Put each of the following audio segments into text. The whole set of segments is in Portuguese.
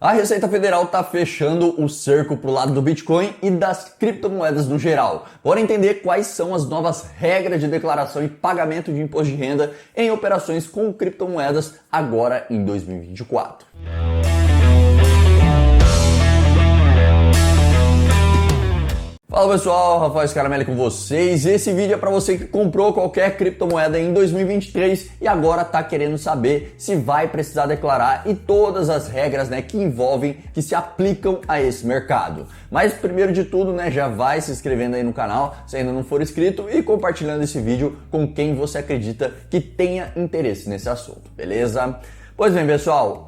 A Receita Federal está fechando o cerco para o lado do Bitcoin e das criptomoedas no geral. Bora entender quais são as novas regras de declaração e pagamento de imposto de renda em operações com criptomoedas agora em 2024. Fala pessoal, Rafael Scaramelli com vocês. Esse vídeo é para você que comprou qualquer criptomoeda em 2023 e agora está querendo saber se vai precisar declarar e todas as regras, que envolvem, que se aplicam a esse mercado. Mas primeiro de tudo, já vai se inscrevendo aí no canal, se ainda não for inscrito, e compartilhando esse vídeo com quem você acredita que tenha interesse nesse assunto, beleza? Pois bem, pessoal,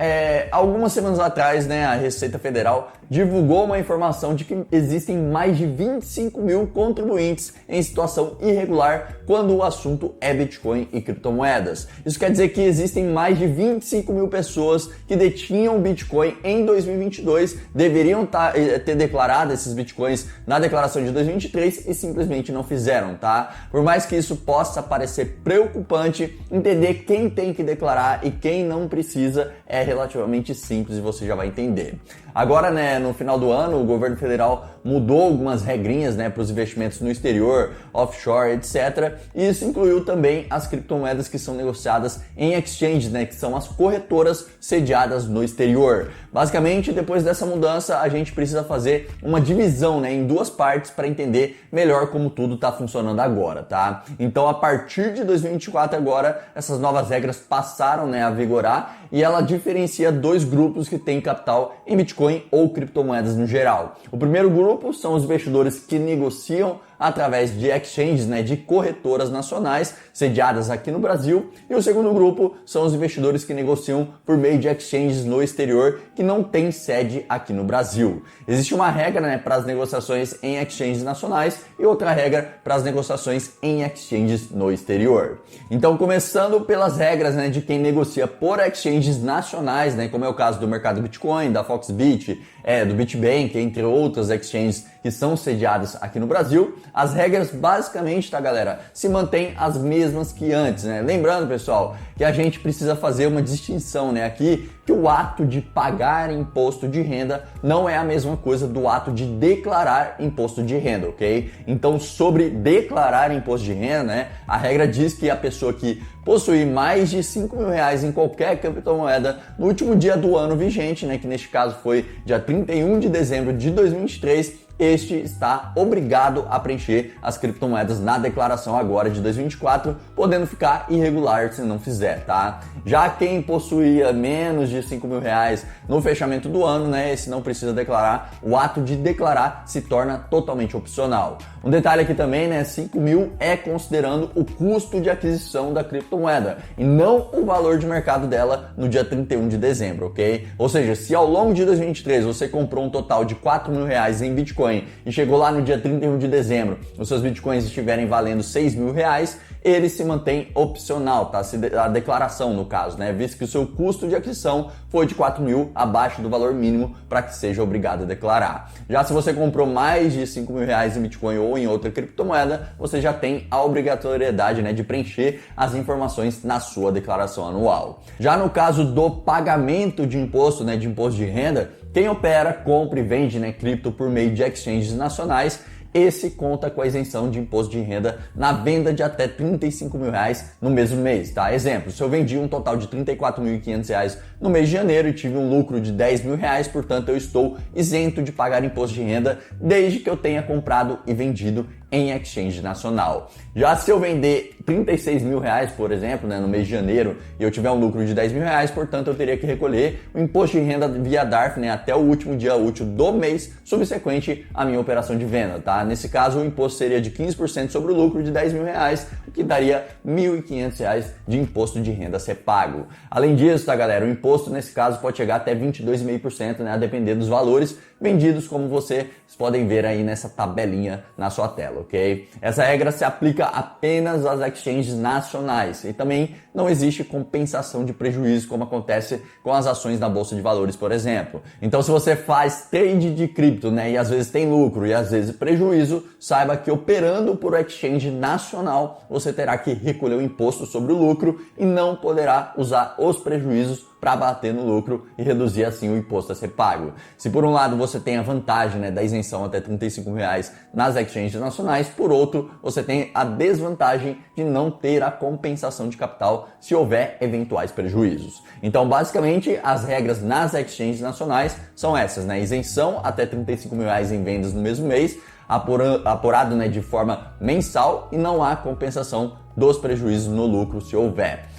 algumas semanas atrás, a Receita Federal divulgou uma informação de que existem mais de 25 mil contribuintes em situação irregular quando o assunto é Bitcoin e criptomoedas. Isso quer dizer que existem mais de 25 mil pessoas que detinham Bitcoin em 2022, deveriam ter declarado esses Bitcoins na declaração de 2023 e simplesmente não fizeram, tá? Por mais que isso possa parecer preocupante, entender quem tem que declarar e quem não precisa é relativamente simples e você já vai entender. Agora, no final do ano, o governo federal mudou algumas regrinhas, para os investimentos no exterior, offshore, etc. E isso incluiu também as criptomoedas que são negociadas em exchanges, que são as corretoras sediadas no exterior. Basicamente, depois dessa mudança, a gente precisa fazer uma divisão, em duas partes para entender melhor como tudo está funcionando agora, tá? Então, a partir de 2024 agora, essas novas regras passaram, a vigorar e ela diferencia dois grupos que têm capital em Bitcoin ou criptomoedas no geral. O primeiro grupo são os investidores que negociam através de exchanges, de corretoras nacionais sediadas aqui no Brasil, e o segundo grupo são os investidores que negociam por meio de exchanges no exterior que não tem sede aqui no Brasil. Existe uma regra, para as negociações em exchanges nacionais e outra regra para as negociações em exchanges no exterior. Então, começando pelas regras, de quem negocia por exchanges nacionais, como é o caso do mercado Bitcoin, da Foxbit, do BitBank, entre outras exchanges que são sediadas aqui no Brasil, as regras basicamente, tá galera, se mantêm as mesmas que antes, Lembrando, pessoal, que a gente precisa fazer uma distinção, aqui, que o ato de pagar imposto de renda não é a mesma coisa do ato de declarar imposto de renda, ok? Então, sobre declarar imposto de renda, a regra diz que a pessoa que possuir mais de 5 mil reais em qualquer criptomoeda no último dia do ano vigente, que neste caso foi dia 31 de dezembro de 2023, este está obrigado a preencher as criptomoedas na declaração agora de 2024, podendo ficar irregular se não fizer, tá? Já quem possuía menos de 5 mil reais no fechamento do ano, esse não precisa declarar, o ato de declarar se torna totalmente opcional. Um detalhe aqui também, 5 mil é considerando o custo de aquisição da criptomoeda e não o valor de mercado dela no dia 31 de dezembro, ok? Ou seja, se ao longo de 2023 você comprou um total de 4 mil reais em Bitcoin e chegou lá no dia 31 de dezembro, os seus Bitcoins estiverem valendo 6 mil reais, ele se mantém opcional, tá? A declaração, no caso, visto que o seu custo de aquisição foi de 4 mil abaixo do valor mínimo para que seja obrigado a declarar. Já se você comprou mais de 5 mil reais em Bitcoin ou em outra criptomoeda, você já tem a obrigatoriedade, de preencher as informações na sua declaração anual. Já no caso do pagamento de imposto, de imposto de renda, quem opera, compra e vende cripto por meio de exchanges nacionais, esse conta com a isenção de imposto de renda na venda de até 35 mil reais no mesmo mês, tá? Exemplo, se eu vendi um total de 34.500 reais no mês de janeiro e tive um lucro de 10 mil reais, portanto eu estou isento de pagar imposto de renda desde que eu tenha comprado e vendido em exchange nacional. Já se eu vender 36 mil reais, por exemplo, no mês de janeiro, e eu tiver um lucro de 10 mil reais, portanto eu teria que recolher o imposto de renda via DARF, até o último dia útil do mês subsequente à minha operação de venda, tá? Nesse caso, o imposto seria de 15% sobre o lucro de 10 mil reais, o que daria R$ 1.500 de imposto de renda a ser pago. Além disso, tá galera, o imposto nesse caso pode chegar até 22,5%, a depender dos valores vendidos, como vocês podem ver aí nessa tabelinha na sua tela, ok? Essa regra se aplica apenas às exchanges nacionais e também não existe compensação de prejuízo como acontece com as ações da Bolsa de Valores, por exemplo. Então, se você faz trade de cripto, né, e às vezes tem lucro e às vezes prejuízo, saiba que operando por exchange nacional, você terá que recolher o imposto sobre o lucro e não poderá usar os prejuízos para bater no lucro e reduzir assim o imposto a ser pago. Se por um lado você tem a vantagem, né, da isenção até R$35 nas exchanges nacionais, por outro você tem a desvantagem de não ter a compensação de capital se houver eventuais prejuízos. Então basicamente as regras nas exchanges nacionais são essas, né? Isenção até R$35 em vendas no mesmo mês, apurado, né, de forma mensal e não há compensação dos prejuízos no lucro se houver.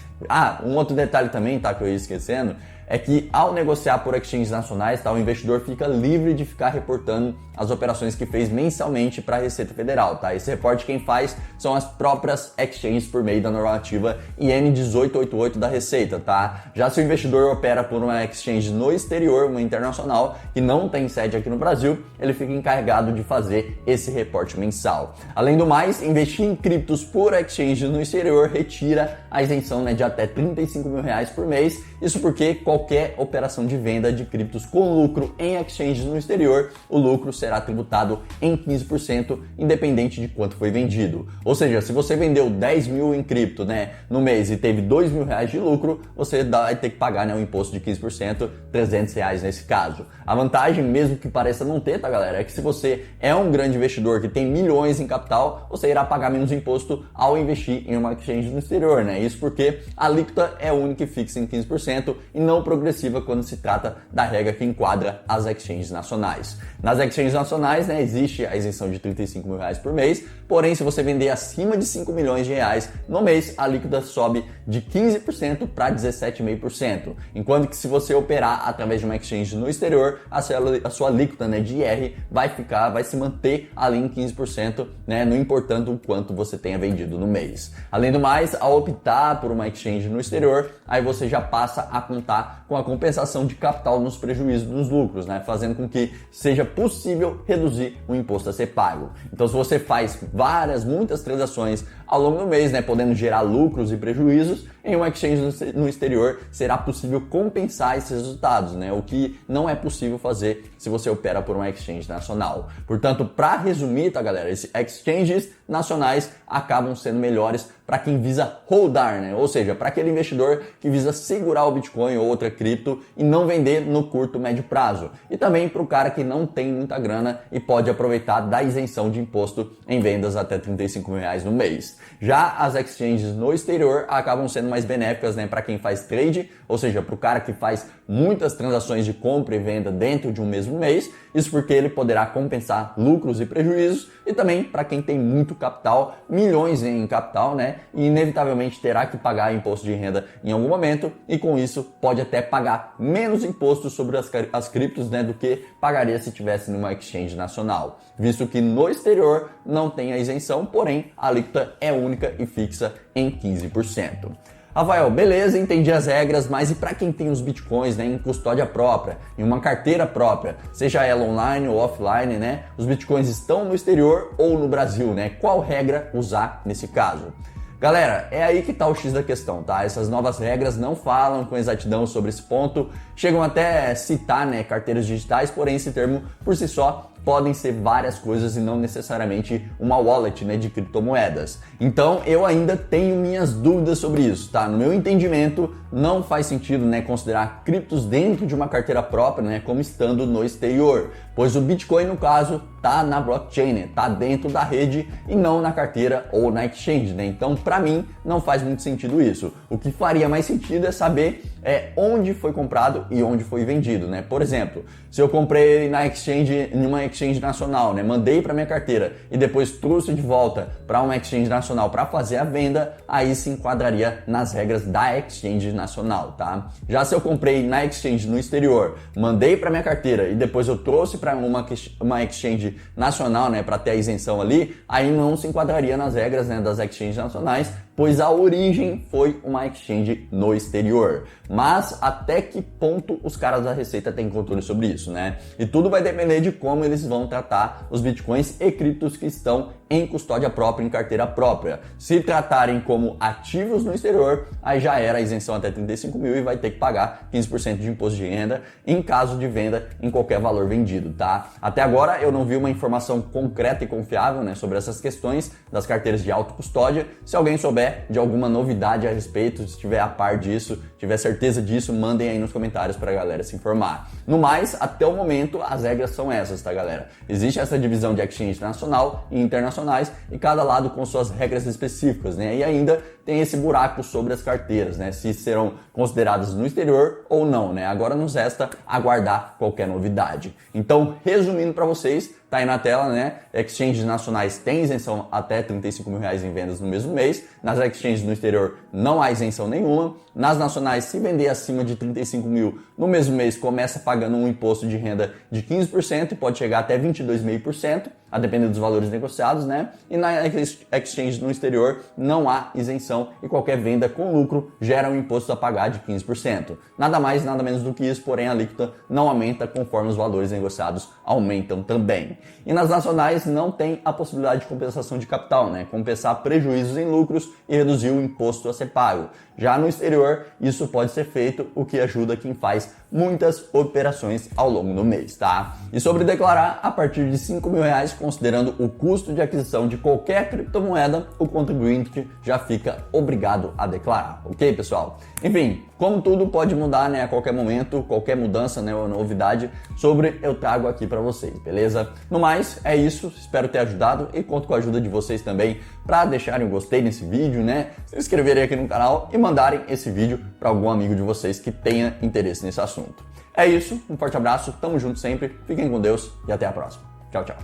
Um outro detalhe também, tá, que eu ia esquecendo, é que ao negociar por exchanges nacionais, tá, o investidor fica livre de ficar reportando as operações que fez mensalmente para a Receita Federal. Tá? Esse reporte quem faz são as próprias exchanges por meio da normativa IN 1888 da Receita. Tá? Já se o investidor opera por uma exchange no exterior, uma internacional, que não tem sede aqui no Brasil, ele fica encarregado de fazer esse reporte mensal. Além do mais, investir em criptos por exchange no exterior retira a isenção, né, de até R$35.000 por mês. Isso porque qualquer operação de venda de criptos com lucro em exchanges no exterior, o lucro será tributado em 15%, independente de quanto foi vendido. Ou seja, se você vendeu 10 mil em cripto, né, no mês e teve R$2.000 de lucro, você vai ter que pagar, né, um imposto de 15%, R$300 nesse caso. A vantagem, mesmo que pareça não ter, tá, galera, é que se você é um grande investidor que tem milhões em capital, você irá pagar menos imposto ao investir em uma exchange no exterior, né? Isso porque a alíquota é única e fixa em 15% e não progressiva quando se trata da regra que enquadra as exchanges nacionais. Nas exchanges nacionais, né, existe a isenção de R$35.000 por mês, porém se você vender acima de R$5 milhões no mês, a alíquota sobe de 15% para 17,5%, enquanto que se você operar através de uma exchange no exterior, a sua alíquota, né, de IR vai se manter ali em 15%, né, não importando o quanto você tenha vendido no mês. Além do mais, ao optar por uma exchange no exterior, aí você já passa a contar com a compensação de capital nos prejuízos dos lucros, né, fazendo com que seja possível reduzir o imposto a ser pago. Então, se você faz muitas transações ao longo do mês, né, podendo gerar lucros e prejuízos, em uma exchange no exterior será possível compensar esses resultados, né, o que não é possível fazer se você opera por uma exchange nacional. Portanto, para resumir, tá, galera, esses exchanges nacionais acabam sendo melhores para quem visa holdar, né? Ou seja, para aquele investidor que visa segurar o Bitcoin ou outra cripto e não vender no curto, médio prazo. E também para o cara que não tem muita grana e pode aproveitar da isenção de imposto em vendas até R$35.000 no mês. Já as exchanges no exterior acabam sendo mais benéficas, né, para quem faz trade, ou seja, para o cara que faz muitas transações de compra e venda dentro de um mesmo mês, isso porque ele poderá compensar lucros e prejuízos, e também para quem tem muito capital, milhões em capital, né, e inevitavelmente terá que pagar imposto de renda em algum momento, e com isso pode até pagar menos impostos sobre as criptos, né, do que pagaria se tivesse numa exchange nacional, visto que no exterior não tem a isenção, porém a alíquota é única e fixa em 15%. Rafael, beleza, entendi as regras, mas e para quem tem os bitcoins, né, em custódia própria, em uma carteira própria, seja ela online ou offline, né? Os bitcoins estão no exterior ou no Brasil, né? Qual regra usar nesse caso? Galera, é aí que tá o X da questão, tá? Essas novas regras não falam com exatidão sobre esse ponto, chegam até a citar, né, carteiras digitais, porém esse termo por si só podem ser várias coisas e não necessariamente uma wallet, né, de criptomoedas. Então eu ainda tenho minhas dúvidas sobre isso, tá? No meu entendimento, não faz sentido, né, considerar criptos dentro de uma carteira própria, né, como estando no exterior, pois o Bitcoin, no caso, tá na blockchain, né, tá dentro da rede e não na carteira ou na exchange, né? Então, para mim, não faz muito sentido isso. O que faria mais sentido é saber onde foi comprado e onde foi vendido, né? Por exemplo, se eu comprei na exchange, numa exchange nacional, né, mandei para minha carteira e depois trouxe de volta para uma exchange nacional para fazer a venda, aí se enquadraria nas regras da exchange nacional, tá? Já se eu comprei na exchange no exterior, mandei para minha carteira e depois eu trouxe para uma exchange nacional, né, para ter a isenção ali, aí não se enquadraria nas regras, né, das exchanges nacionais, pois a origem foi uma exchange no exterior. Mas até que ponto os caras da Receita têm controle sobre isso, né? E tudo vai depender de como eles vão tratar os bitcoins e criptos que estão em custódia própria, em carteira própria. Se tratarem como ativos no exterior, aí já era a isenção até 35 mil e vai ter que pagar 15% de imposto de renda em caso de venda em qualquer valor vendido, tá? Até agora eu não vi uma informação concreta e confiável, né, sobre essas questões das carteiras de autocustódia. Se alguém souber de alguma novidade a respeito, se estiver a par disso, tiver certeza disso, mandem aí nos comentários para a galera se informar. No mais, até o momento, as regras são essas, tá, galera? Existe essa divisão de exchange nacional e internacionais e cada lado com suas regras específicas, né? E ainda tem esse buraco sobre as carteiras, né? Se serão consideradas no exterior ou não, né? Agora nos resta aguardar qualquer novidade. Então, resumindo para vocês, tá aí na tela, né? Exchanges nacionais têm isenção até 35 mil reais em vendas no mesmo mês. Nas exchanges no exterior não há isenção nenhuma. Nas nacionais, se vender acima de 35 mil no mesmo mês, começa pagando um imposto de renda de 15% e pode chegar até 22,5%, a depender dos valores negociados, né? E na exchange no exterior não há isenção e qualquer venda com lucro gera um imposto a pagar de 15%. Nada mais, nada menos do que isso, porém a alíquota não aumenta conforme os valores negociados aumentam também. E nas nacionais não tem a possibilidade de compensação de capital, né? Compensar prejuízos em lucros e reduzir o imposto a ser pago. Já no exterior, isso pode ser feito, o que ajuda quem faz muitas operações ao longo do mês, tá? E sobre declarar, a partir de 5 mil reais, considerando o custo de aquisição de qualquer criptomoeda, o contribuinte já fica obrigado a declarar, ok, pessoal? Enfim, como tudo pode mudar, né, a qualquer momento, qualquer mudança, né, ou novidade sobre, eu trago aqui para vocês, beleza? No mais, é isso, espero ter ajudado e conto com a ajuda de vocês também para deixarem um gostei nesse vídeo, né, se inscreverem aqui no canal e mandarem esse vídeo para algum amigo de vocês que tenha interesse nesse assunto. É isso, um forte abraço, tamo junto sempre, fiquem com Deus e até a próxima. Tchau, tchau.